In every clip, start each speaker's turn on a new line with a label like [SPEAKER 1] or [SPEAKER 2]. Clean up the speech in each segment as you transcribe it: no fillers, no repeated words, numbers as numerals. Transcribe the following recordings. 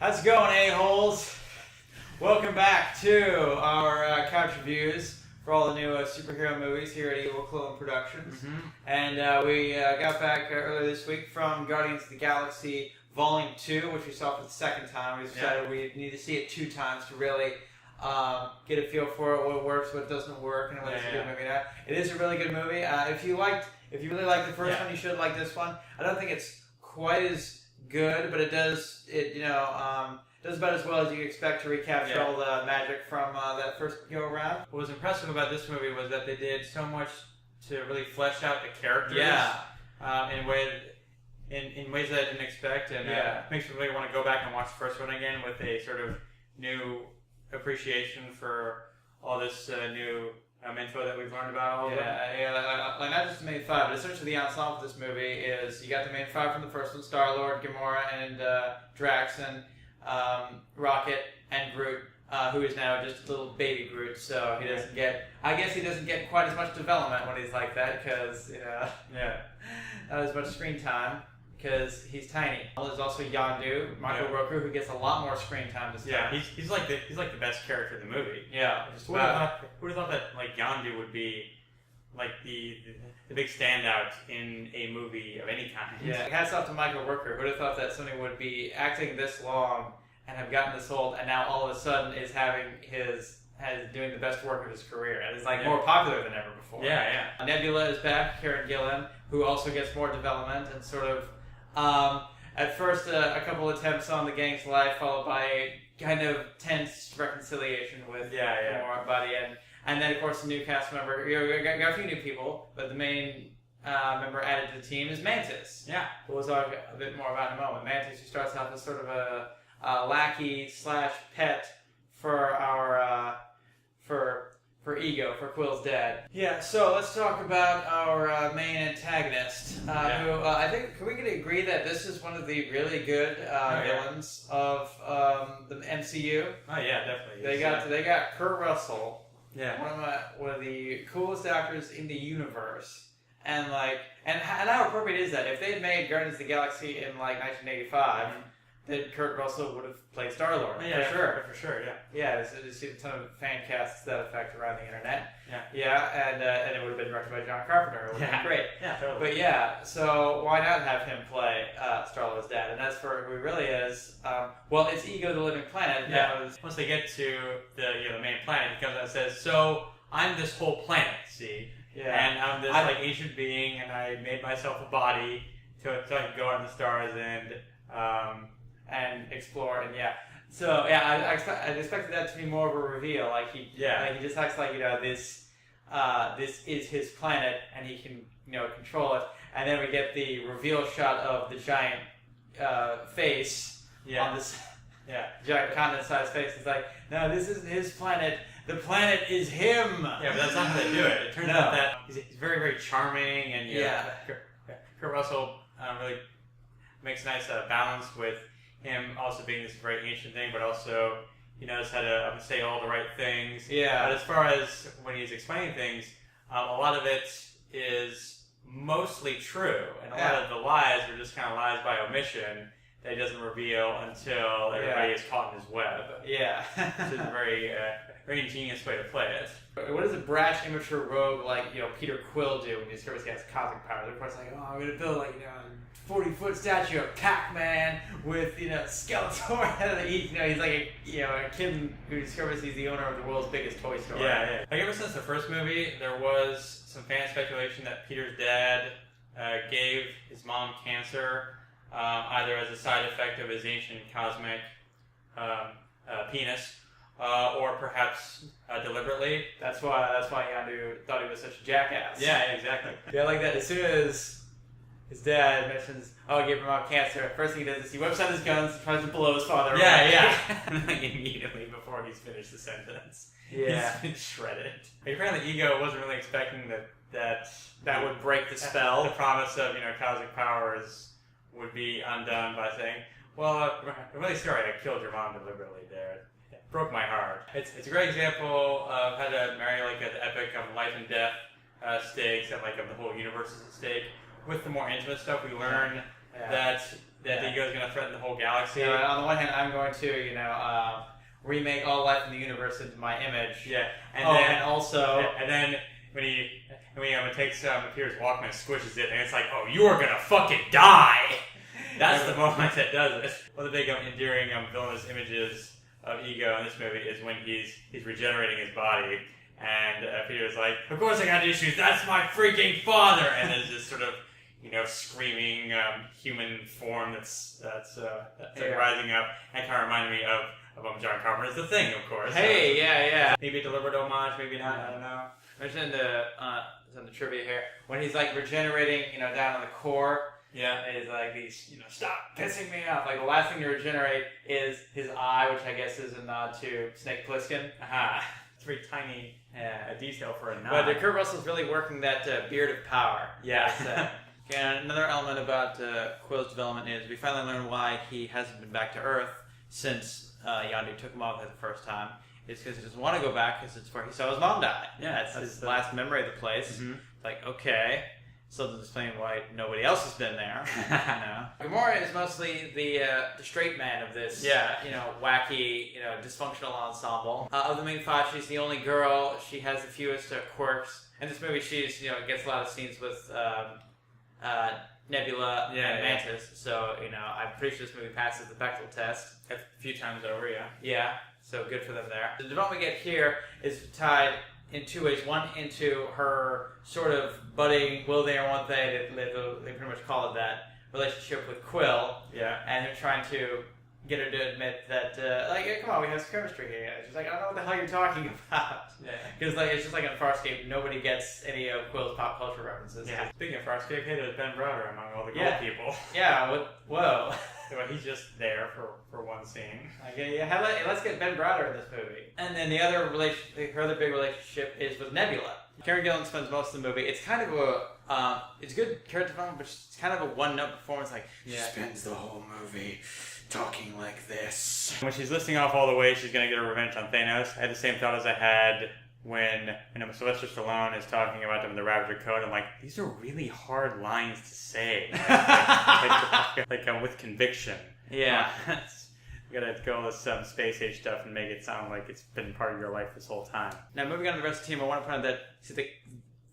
[SPEAKER 1] How's it going, a-holes? Welcome back to our couch reviews for all the new superhero movies here at Evil Clone Productions.
[SPEAKER 2] Mm-hmm.
[SPEAKER 1] And we got back earlier this week from Guardians of the Galaxy Volume 2, which we saw for the second time. We decided we need to see it 2 times to really get a feel for it, what works, what doesn't work, and what it's a good movie. Now, it is a really good movie. If you really liked the first one, you should like this one. I don't think it's quite as good, but it does does about as well as you expect to recapture all the magic from that first go around.
[SPEAKER 2] What was impressive about this movie was that they did so much to really flesh out the characters. In ways that I didn't expect, and makes me really want to go back and watch the first one again with a sort of new appreciation for all this new info that we've learned about all of them.
[SPEAKER 1] Like not just the main five, but essentially the ensemble of this movie is you got the main five from the first one: Star-Lord, Gamora, and Drax, and Rocket, and Groot, who is now just a little baby Groot. So he doesn't get, I guess he doesn't get quite as much development when he's like that because not as much screen time. Because he's tiny. There's also Yondu, Michael Rooker, who gets a lot more screen time this time.
[SPEAKER 2] Yeah, he's like the best character in the movie.
[SPEAKER 1] Yeah,
[SPEAKER 2] who would have thought that like Yondu would be like the big standout in a movie of any kind?
[SPEAKER 1] Yeah, hats off to Michael Rooker. Who would have thought that somebody would be acting this long and have gotten this old, and now all of a sudden is doing the best work of his career, and is like more popular than ever before. Nebula is back, Karen Gillan, who also gets more development and sort of. At first, a couple attempts on the gang's life, followed by a kind of tense reconciliation with more by the end. And then, of course, the new cast member. We got a few new people, but the main member added to the team is Mantis.
[SPEAKER 2] Yeah.
[SPEAKER 1] We'll talk a bit more about in a moment. Mantis, who starts out as sort of a lackey / pet for our for Ego, for Quill's dad. Yeah, so let's talk about our main antagonist, who I think, can we agree that this is one of the really good villains of the MCU?
[SPEAKER 2] Oh yeah, definitely.
[SPEAKER 1] They got Kurt Russell,
[SPEAKER 2] one
[SPEAKER 1] of the coolest actors in the universe, and how appropriate is that? If they had made Guardians of the Galaxy in 1985. Then Kurt Russell would have played Star-Lord.
[SPEAKER 2] For sure.
[SPEAKER 1] Yeah, there's a ton of fan casts to that effect around the internet.
[SPEAKER 2] And
[SPEAKER 1] it would have been directed by John Carpenter. It would have been great.
[SPEAKER 2] Yeah, totally.
[SPEAKER 1] But so why not have him play Star-Lord's dad? And that's for who he really is. It's Ego, the Living Planet.
[SPEAKER 2] Yeah. Once they get to the main planet, he comes out and says, "So I'm this whole planet, see? And I'm this ancient being, and I made myself a body so I can go out in the stars and
[SPEAKER 1] explore, and I expected that to be more of a reveal. He just acts like this is his planet, and he can control it. And then we get the reveal shot of the giant face on this giant continent-sized face. It's like, no, this isn't his planet. The planet is him.
[SPEAKER 2] Yeah, but that's not how they do it. It turns out that he's very, very charming, and Kurt Russell really makes a nice balance with him also being this very ancient thing, but also he knows how to say all the right things.
[SPEAKER 1] Yeah.
[SPEAKER 2] But as far as when he's explaining things, a lot of it is mostly true, and a lot of the lies are just kind of lies by omission that he doesn't reveal until everybody is caught in his web.
[SPEAKER 1] Yeah.
[SPEAKER 2] Which is a very, very ingenious way to play it.
[SPEAKER 1] What does a brash, immature rogue like Peter Quill do when he discovers he has cosmic powers? Of course, I'm going to build a 40-foot statue of Pac-Man with Skeletor. He's like a kid who discovers he's the owner of the world's biggest toy store.
[SPEAKER 2] Yeah. Like ever since the first movie, there was some fan speculation that Peter's dad gave his mom cancer, either as a side effect of his ancient cosmic penis, or perhaps deliberately.
[SPEAKER 1] That's why Yondu thought he was such a jackass.
[SPEAKER 2] Yeah, exactly.
[SPEAKER 1] Like that. As soon as his dad mentions, I gave him mom cancer, first thing he does is he whips out his guns and tries to blow his father away.
[SPEAKER 2] Immediately before he's finished the sentence.
[SPEAKER 1] Yeah.
[SPEAKER 2] He's been shredded. Apparently Ego wasn't really expecting that
[SPEAKER 1] would break the spell.
[SPEAKER 2] The promise of, cosmic powers would be undone by saying, well, I'm really sorry I killed your mom deliberately there. It broke my heart. It's a great example of how to marry an epic of life and death stakes and of the whole universe is at stake. With the more intimate stuff, we learn that that Ego's going to threaten the whole galaxy.
[SPEAKER 1] On the one hand, I'm going to, remake all life in the universe into my image.
[SPEAKER 2] Yeah.
[SPEAKER 1] And
[SPEAKER 2] then when he takes Peter's Walkman and squishes it, and it's like, oh, you are going to fucking die! That's the moment that does it. One of the big endearing villainous images of Ego in this movie is when he's regenerating his body, and Peter's like, of course I got issues, that's my freaking father! And there's this sort of, screaming human form that's rising up, and kind of reminded me of John Carpenter's The Thing, of course.
[SPEAKER 1] Hey, yeah.
[SPEAKER 2] Maybe a deliberate homage, maybe not, I don't know.
[SPEAKER 1] Mentioned in the trivia here, when he's like regenerating, down on the core, is like these, stop pissing me off. Like the last thing to regenerate is his eye, which I guess is a nod to Snake Plissken.
[SPEAKER 2] Aha. It's a very tiny detail for a nod.
[SPEAKER 1] But Kurt Russell's really working that beard of power.
[SPEAKER 2] Yeah.
[SPEAKER 1] And another element about Quill's development is we finally learn why he hasn't been back to Earth since Yondu took him off for the first time. It's because he doesn't want to go back because it's where he saw his mom die.
[SPEAKER 2] Yeah,
[SPEAKER 1] that's his last memory of the place.
[SPEAKER 2] Mm-hmm.
[SPEAKER 1] Like, okay. Still doesn't explain why nobody else has been there. Gamora is mostly the straight man of this, wacky, dysfunctional ensemble. Of the main five, she's the only girl. She has the fewest quirks. In this movie, she's gets a lot of scenes with Nebula and Mantis. So I'm pretty sure this movie passes the Bechdel test
[SPEAKER 2] a few times over.
[SPEAKER 1] Yeah. So good for them there. The development we get here is tied in two ways. One, into her sort of budding, will they or won't they pretty much call it that, relationship with Quill.
[SPEAKER 2] Yeah.
[SPEAKER 1] And they're trying to get her to admit that, come on, we have some chemistry here. She's like, I don't know what the hell you're talking about. Yeah. Because it's just like in Farscape, nobody gets any of Quill's pop culture references.
[SPEAKER 2] Yeah. Speaking of Farscape, hey, there's Ben Browder among all the gold people.
[SPEAKER 1] Yeah, whoa.
[SPEAKER 2] Well, he's just there for one scene.
[SPEAKER 1] Okay, let's get Ben Browder in this movie. And then her other big relationship is with Nebula. Karen Gillan spends most of the movie. It's kind of it's good character development, but it's kind of a one-note performance. Like, she spends the whole movie talking like this.
[SPEAKER 2] When she's listing off all the ways she's going to get her revenge on Thanos, I had the same thought as I had when Sylvester Stallone is talking about them in the Ravager Code. I'm like, these are really hard lines to say. With conviction.
[SPEAKER 1] Yeah.
[SPEAKER 2] You gotta go all this space age stuff and make it sound like it's been part of your life this whole time.
[SPEAKER 1] Now, moving on to the rest of the team, I want to point out that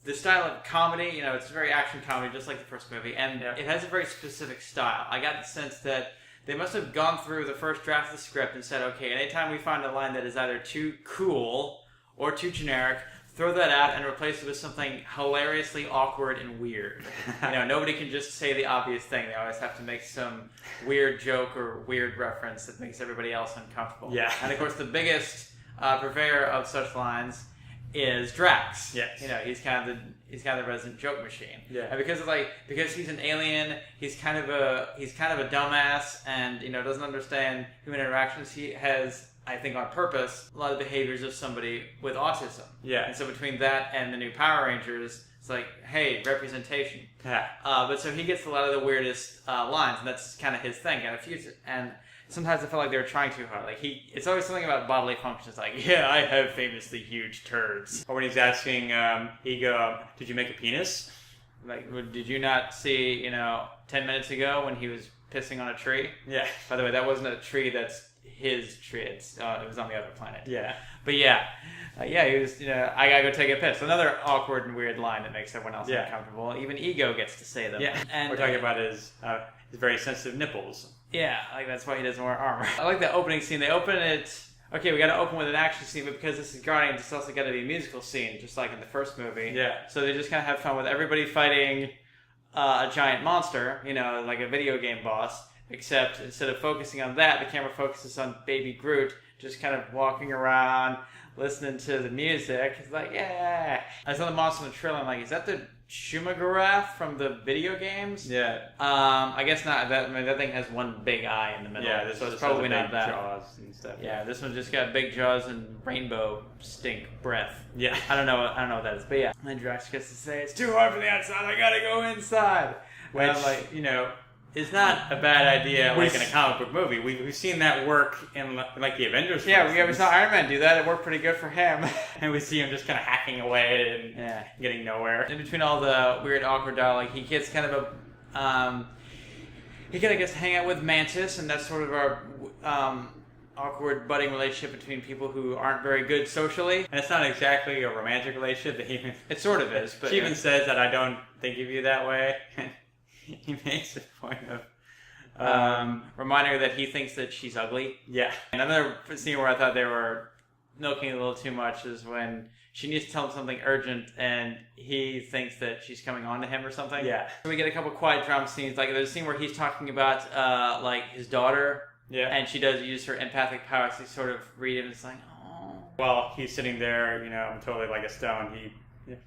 [SPEAKER 1] the style of comedy, it's a very action comedy, just like the first movie, and it has a very specific style. I got the sense that they must have gone through the first draft of the script and said, okay, anytime we find a line that is either too cool or too generic, throw that out and replace it with something hilariously awkward and weird. Nobody can just say the obvious thing. They always have to make some weird joke or weird reference that makes everybody else uncomfortable.
[SPEAKER 2] Yeah.
[SPEAKER 1] And of course, the biggest purveyor of such lines is Drax.
[SPEAKER 2] Yes.
[SPEAKER 1] He's kind of the resident joke machine.
[SPEAKER 2] Yeah.
[SPEAKER 1] And because he's an alien, he's kind of a dumbass and doesn't understand human interactions. He has, I think on purpose, a lot of behaviors of somebody with autism.
[SPEAKER 2] Yeah.
[SPEAKER 1] And so between that and the new Power Rangers, it's like, hey, representation.
[SPEAKER 2] Yeah.
[SPEAKER 1] But so he gets a lot of the weirdest lines, and that's kind of his thing. And sometimes I felt like they were trying too hard. Like it's always something about bodily functions. Like, yeah, I have famously huge turds.
[SPEAKER 2] Or when he's asking Ego, did you make a penis?
[SPEAKER 1] Like, did you not see 10 minutes ago when he was pissing on a tree?
[SPEAKER 2] Yeah.
[SPEAKER 1] By the way, that wasn't a tree that's his tree. It was on the other planet.
[SPEAKER 2] Yeah.
[SPEAKER 1] But he was, I gotta go take a piss. Another awkward and weird line that makes everyone else uncomfortable. Even Ego gets to say them.
[SPEAKER 2] Yeah. And we're talking about his very sensitive nipples.
[SPEAKER 1] Yeah, that's why he doesn't wear armor. I like that opening scene. They open it. Okay, we got to open with an action scene, but because this is Guardians, it's also got to be a musical scene, just like in the first movie.
[SPEAKER 2] Yeah.
[SPEAKER 1] So they just kind of have fun with everybody fighting a giant monster, like a video game boss. Except instead of focusing on that, the camera focuses on Baby Groot, just kind of walking around, listening to the music. It's like, yeah. I saw the monster in the trailer. I'm like, is that the Shumagarath from the video games?
[SPEAKER 2] Yeah.
[SPEAKER 1] I guess not. That thing has one big eye in the middle.
[SPEAKER 2] Yeah,
[SPEAKER 1] so it's probably not that.
[SPEAKER 2] Jaws and stuff.
[SPEAKER 1] Yeah, this one's just got big jaws and rainbow stink breath.
[SPEAKER 2] Yeah.
[SPEAKER 1] I don't know what that is, but yeah. And Drax gets to say, it's too hard from the outside, I gotta go inside.
[SPEAKER 2] Which,
[SPEAKER 1] I'm like,
[SPEAKER 2] it's not a bad idea like in a comic book movie. We've seen that work in like the Avengers.
[SPEAKER 1] Yeah, we saw Iron Man do that. It worked pretty good for him.
[SPEAKER 2] And we see him just kind of hacking away and getting nowhere.
[SPEAKER 1] In between all the weird, awkward dialogue, he gets kind of he kind of gets to hang out with Mantis, and that's sort of our awkward budding relationship between people who aren't very good socially.
[SPEAKER 2] And it's not exactly a romantic relationship.
[SPEAKER 1] It sort of is. But
[SPEAKER 2] she even says that I don't think of you that way. He makes a point of
[SPEAKER 1] reminding her that he thinks that she's ugly.
[SPEAKER 2] Yeah.
[SPEAKER 1] Another scene where I thought they were milking it a little too much is when she needs to tell him something urgent, and he thinks that she's coming on to him or something.
[SPEAKER 2] Yeah.
[SPEAKER 1] So we get a couple quiet drama scenes. Like there's a scene where he's talking about like his daughter.
[SPEAKER 2] Yeah.
[SPEAKER 1] And she does use her empathic powers to sort of read him. And it's like, oh.
[SPEAKER 2] Well, he's sitting there, totally like a stone.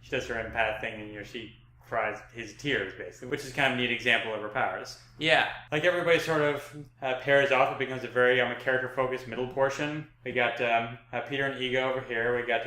[SPEAKER 2] She does her empath thing, and she cries his tears, basically, which is kind of a neat example of her powers.
[SPEAKER 1] Yeah.
[SPEAKER 2] Like everybody sort of pairs off. It becomes a very character-focused middle portion. We got Peter and Ego over here. We got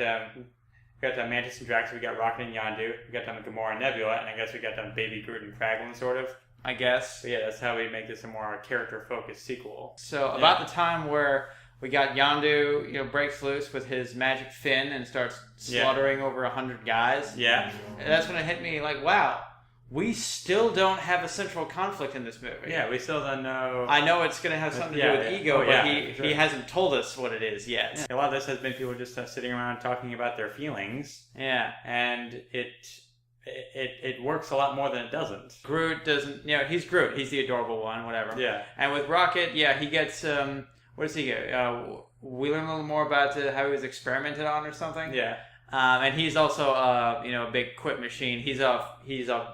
[SPEAKER 2] Mantis and Drax. We got Rocket and Yondu. We got Gamora and Nebula, and I guess we got Baby Groot and Kraglin, sort of.
[SPEAKER 1] I guess.
[SPEAKER 2] But yeah, that's how we make this a more character-focused sequel.
[SPEAKER 1] So about the time where we got Yondu, breaks loose with his magic fin and starts slaughtering over 100 guys.
[SPEAKER 2] Yeah.
[SPEAKER 1] And that's when it hit me like, wow, we still don't have a central conflict in this movie.
[SPEAKER 2] Yeah, we still don't know.
[SPEAKER 1] I know it's going to have something to do with Ego, but he hasn't told us what it is yet.
[SPEAKER 2] Yeah. A lot of this has been people just sitting around talking about their feelings.
[SPEAKER 1] Yeah.
[SPEAKER 2] And it works a lot more than it doesn't.
[SPEAKER 1] Groot doesn't, he's Groot. He's the adorable one, whatever.
[SPEAKER 2] Yeah.
[SPEAKER 1] And with Rocket, he gets, what does he get? We learn a little more about how he was experimented on or something.
[SPEAKER 2] Yeah.
[SPEAKER 1] And he's also, a big quip machine. He's off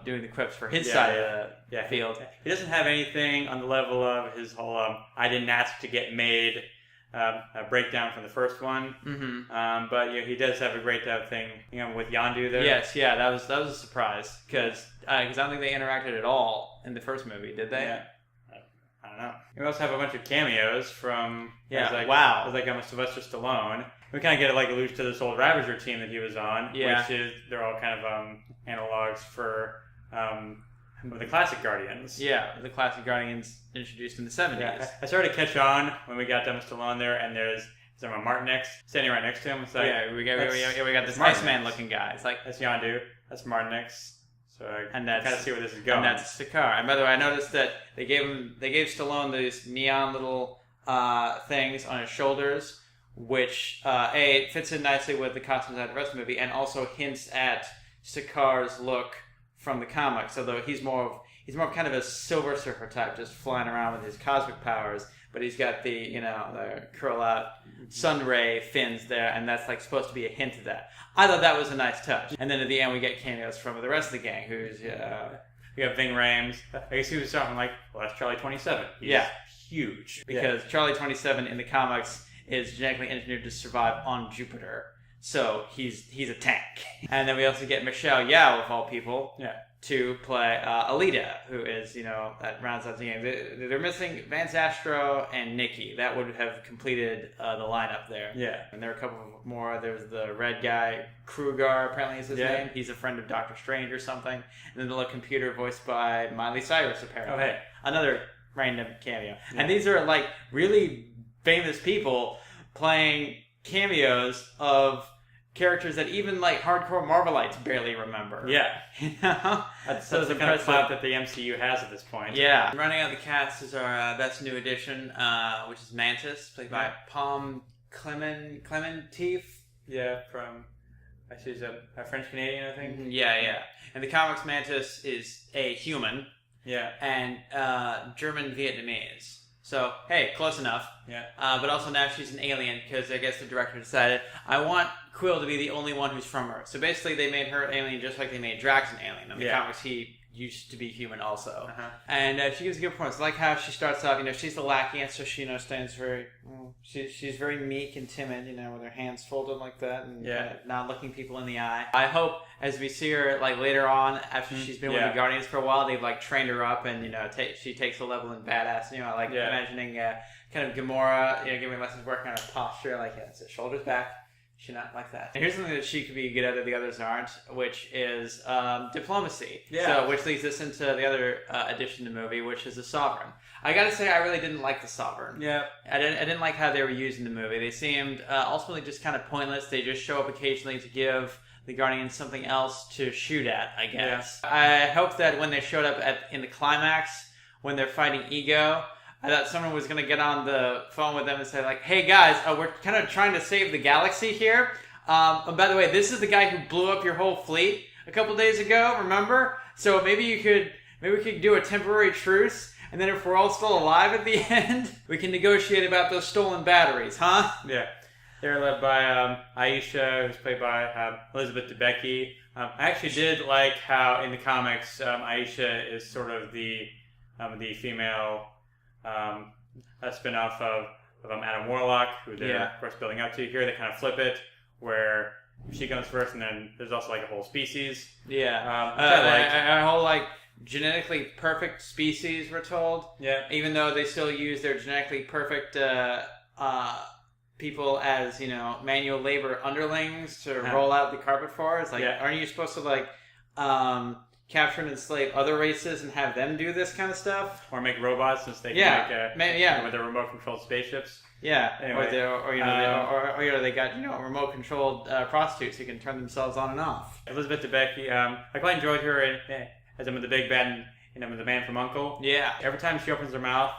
[SPEAKER 1] doing the quips for his side of the field.
[SPEAKER 2] He doesn't have anything on the level of his whole, I didn't ask to get made a breakdown from the first one.
[SPEAKER 1] Mm-hmm.
[SPEAKER 2] But he does have a great thing, with Yondu there.
[SPEAKER 1] Yes, that was a surprise because I don't think they interacted at all in the first movie, did they?
[SPEAKER 2] Yeah. I don't know. We also have a bunch of cameos from
[SPEAKER 1] wow,
[SPEAKER 2] Sylvester Stallone. We kind of get allusion to this old Ravager team that he was on, which is they're all kind of analogs for the classic Guardians.
[SPEAKER 1] Yeah, the classic Guardians introduced in the 70s.
[SPEAKER 2] Yeah, I started to catch on when we got Stallone there, and there's Martin X standing right next to him. It's like,
[SPEAKER 1] we got this Iceman looking guy. It's like
[SPEAKER 2] that's Yondu, that's Martin X. So I kind of see where this is going.
[SPEAKER 1] And that's Sakaar. And by the way, I noticed that they gave Stallone these neon little things on his shoulders, which it fits in nicely with the costumes of the rest of the movie, and also hints at Sakaar's look from the comics. Although he's more of kind of a Silver Surfer type, just flying around with his cosmic powers. But he's got the the curl out sun ray fins there, and that's supposed to be a hint of that. I thought that was a nice touch. And then at the end, we get cameos from the rest of the gang, who's
[SPEAKER 2] we got Ving Rhames. I guess he was something like, well, that's Charlie 27. He's huge
[SPEAKER 1] because Charlie 27 in the comics is genetically engineered to survive on Jupiter. So he's a tank. And then we also get Michelle Yeoh, of all people, to play Alita, who is, that rounds out the game. They're missing Vance Astro and Nikki. That would have completed the lineup there.
[SPEAKER 2] Yeah.
[SPEAKER 1] And there are a couple more. There's the red guy, Krugar, apparently is his name. He's a friend of Doctor Strange or something. And then the little computer voiced by Miley Cyrus, apparently.
[SPEAKER 2] Oh, hey.
[SPEAKER 1] Another random cameo. Yeah. And these are, really famous people playing cameos of characters that even hardcore Marvelites barely remember.
[SPEAKER 2] Yeah.
[SPEAKER 1] That's
[SPEAKER 2] the kind of clout that the MCU has at this point.
[SPEAKER 1] Yeah. Rounding out the cast is our best new addition, which is Mantis, played by Palm Clementif.
[SPEAKER 2] Yeah, she's a French Canadian, I think.
[SPEAKER 1] Yeah. In the comics, Mantis is a human.
[SPEAKER 2] Yeah.
[SPEAKER 1] And German Vietnamese. So, hey, close enough.
[SPEAKER 2] Yeah.
[SPEAKER 1] But also now she's an alien because I guess the director decided, I want Quill to be the only one who's from Earth. So basically they made her an alien just like they made Drax an alien. In the comics, he used to be human also. Uh-huh. And she gives a good point. It's like how she starts off, she's the lackey, and so she, stands very, she's very meek and timid, with her hands folded like that, and not looking people in the eye. I hope as we see her, later on, after she's been with the Guardians for a while, they've, trained her up, and, she takes a level in badass, imagining kind of Gamora, giving lessons, working on her posture, that's it, shoulders back. She's not like that. And here's something that she could be good at that the others aren't, which is diplomacy. Yeah. So, which leads us into the other addition to the movie, which is the Sovereign. I gotta say, I really didn't like the Sovereign. Yeah. I didn't like how they were used in the movie. They seemed ultimately just kind of pointless. They just show up occasionally to give the Guardians something else to shoot at, I guess. Yeah. I hope that when they showed up in the climax, when they're fighting Ego. I thought someone was going to get on the phone with them and say, like, hey guys, we're kind of trying to save the galaxy here. And by the way, this is the guy who blew up your whole fleet a couple days ago, remember? So maybe we could do a temporary truce, and then if we're all still alive at the end, we can negotiate about those stolen batteries, huh?
[SPEAKER 2] Yeah. They're led by Aisha, who's played by Elizabeth Debicki. I actually did like how in the comics, Aisha is sort of the female spin-off of Adam Warlock, who they're of course building up to. Here they kind of flip it, where she comes first, and then there's also like a whole species.
[SPEAKER 1] A whole like genetically perfect species, we're told.
[SPEAKER 2] Yeah.
[SPEAKER 1] Even though they still use their genetically perfect people as, manual labor underlings to roll out the carpet for. It's like, aren't you supposed to like capture and enslave other races and have them do this kind of stuff?
[SPEAKER 2] Or make robots since they can make with their remote controlled spaceships.
[SPEAKER 1] Yeah,
[SPEAKER 2] anyway,
[SPEAKER 1] they got remote controlled prostitutes who can turn themselves on and off.
[SPEAKER 2] Elizabeth Debicki, I quite enjoyed her as the big bad in The Man from U.N.C.L.E.
[SPEAKER 1] Yeah,
[SPEAKER 2] every time she opens her mouth,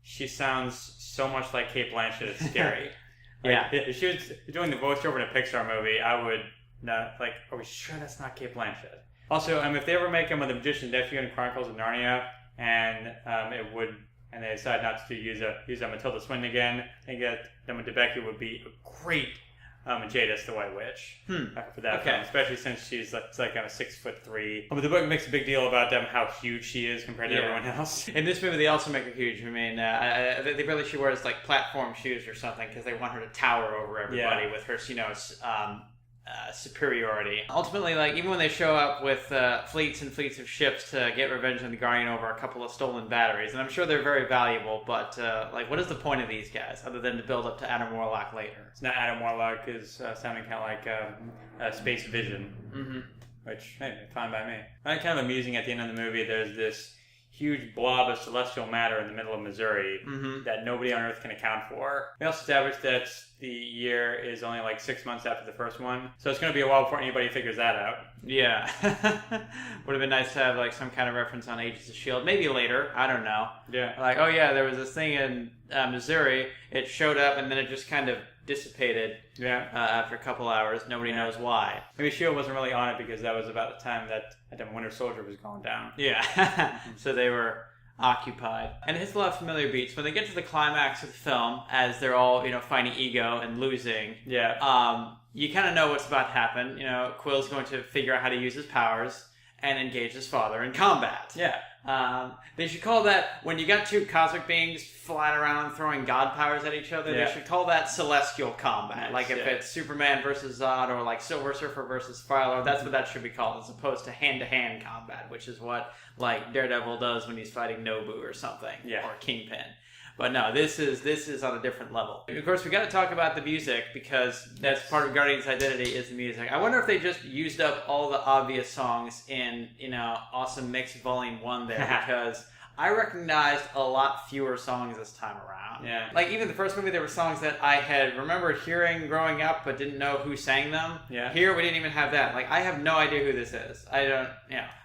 [SPEAKER 2] she sounds so much like Cate Blanchett. It's scary. If she was doing the voiceover in a Pixar movie, I would not like. Are we sure that's not Cate Blanchett? Also, if they ever make The Magician's Nephew and Chronicles of Narnia, and they decide not to use Matilda Swinton again, I think that Debicki would be a great Jadis the White Witch for that film, especially since she's like 6'3". But the book makes a big deal about how huge she is compared to everyone else.
[SPEAKER 1] In this movie, they also make her huge. I mean, they really she wears like platform shoes or something because they want her to tower over everybody with her, superiority. Ultimately, like even when they show up with fleets and fleets of ships to get revenge on the Guardian over a couple of stolen batteries, and I'm sure they're very valuable, but what is the point of these guys other than to build up to Adam Warlock later?
[SPEAKER 2] It's not Adam Warlock, is sounding kind of like Space Vision, which fine by me. Kind of amusing at the end of the movie. There's this huge blob of celestial matter in the middle of Missouri that nobody on Earth can account for. We also established that the year is only like 6 months after the first one, so it's going to be a while before anybody figures that out.
[SPEAKER 1] Yeah. Would have been nice to have like some kind of reference on Agents of S.H.I.E.L.D. Maybe later. I don't know.
[SPEAKER 2] Yeah.
[SPEAKER 1] Like, oh yeah, there was this thing in Missouri. It showed up and then it just kind of dissipated after a couple hours. Nobody knows why.
[SPEAKER 2] Maybe S.H.I.E.L.D. wasn't really on it because that was about the time that Winter Soldier was going down.
[SPEAKER 1] Yeah. So they were occupied. And it hits a lot of familiar beats. When they get to the climax of the film, as they're all, fighting Ego and losing, you kind of know what's about to happen. Quill's going to figure out how to use his powers and engage his father in combat.
[SPEAKER 2] Yeah.
[SPEAKER 1] They should call that, when you got two cosmic beings flying around throwing god powers at each other, they should call that celestial combat. Like if it's Superman versus Zod or like Silver Surfer versus Firelord, that's what that should be called, as opposed to hand-to-hand combat, which is what like Daredevil does when he's fighting Nobu or something, or Kingpin. But no, this is on a different level. Of course, we got to talk about the music because that's part of Guardians' identity is the music. I wonder if they just used up all the obvious songs in Awesome Mix Volume 1 there because I recognized a lot fewer songs this time around.
[SPEAKER 2] Yeah.
[SPEAKER 1] Like even the first movie, there were songs that I had remembered hearing growing up but didn't know who sang them.
[SPEAKER 2] Yeah.
[SPEAKER 1] Here, we didn't even have that. Like I have no idea who this is. I don't.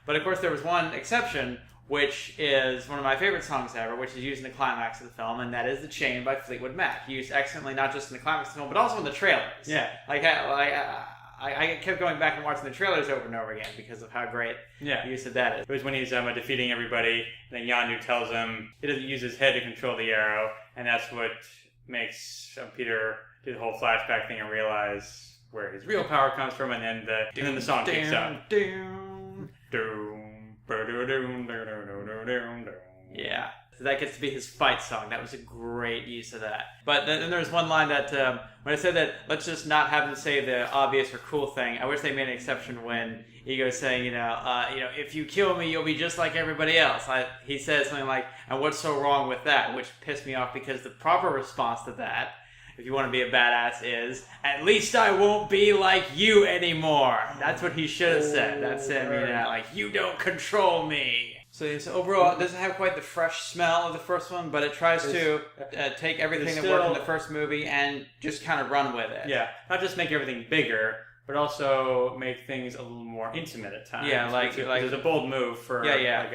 [SPEAKER 1] But of course, there was one exception, which is one of my favorite songs ever, which is used in the climax of the film, and that is The Chain by Fleetwood Mac. Used excellently not just in the climax of the film, but also in the trailers.
[SPEAKER 2] Yeah.
[SPEAKER 1] I kept going back and watching the trailers over and over again because of how great use of that is.
[SPEAKER 2] It was when he's defeating everybody, and then Yondu tells him he doesn't use his head to control the arrow, and that's what makes Peter do the whole flashback thing and realize where his real power comes from, and then the song kicks up.
[SPEAKER 1] Yeah. So that gets to be his fight song. That was a great use of that. But then there's one line that, when I said that, let's just not have them say the obvious or cool thing, I wish they made an exception when Ego's saying, if you kill me, you'll be just like everybody else. He says something like, and what's so wrong with that? Which pissed me off because the proper response to that, if you want to be a badass, is, at least I won't be like you anymore. That's what he should have said. That's him, you don't control me. So overall, it doesn't have quite the fresh smell of the first one, but it tries to take everything that worked in the first movie and just kind of run with it.
[SPEAKER 2] Yeah, not just make everything bigger, but also make things a little more intimate at times.
[SPEAKER 1] Yeah, like
[SPEAKER 2] there's a bold move for like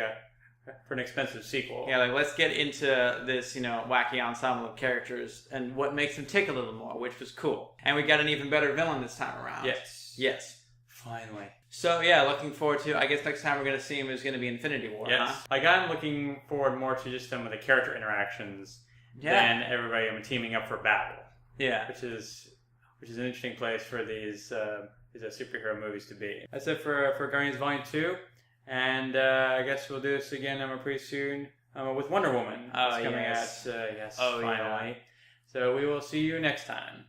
[SPEAKER 3] for an expensive sequel.
[SPEAKER 1] Yeah, like let's get into this, wacky ensemble of characters and what makes them tick a little more, which was cool. And we got an even better villain this time around. Yes.
[SPEAKER 3] Finally.
[SPEAKER 1] So yeah, looking forward to. I guess next time we're going to see him is going to be Infinity War.
[SPEAKER 3] Yes.
[SPEAKER 1] Huh?
[SPEAKER 3] Like I'm looking forward more to just some of the character interactions than everybody teaming up for battle.
[SPEAKER 1] Yeah.
[SPEAKER 3] Which is an interesting place for these superhero movies to be. That's it for Guardians Volume 2. And I guess we'll do this again pretty soon with Wonder Woman.
[SPEAKER 1] Oh,
[SPEAKER 3] it's coming
[SPEAKER 1] yes.
[SPEAKER 3] finally.
[SPEAKER 1] Yeah.
[SPEAKER 3] So we will see you next time.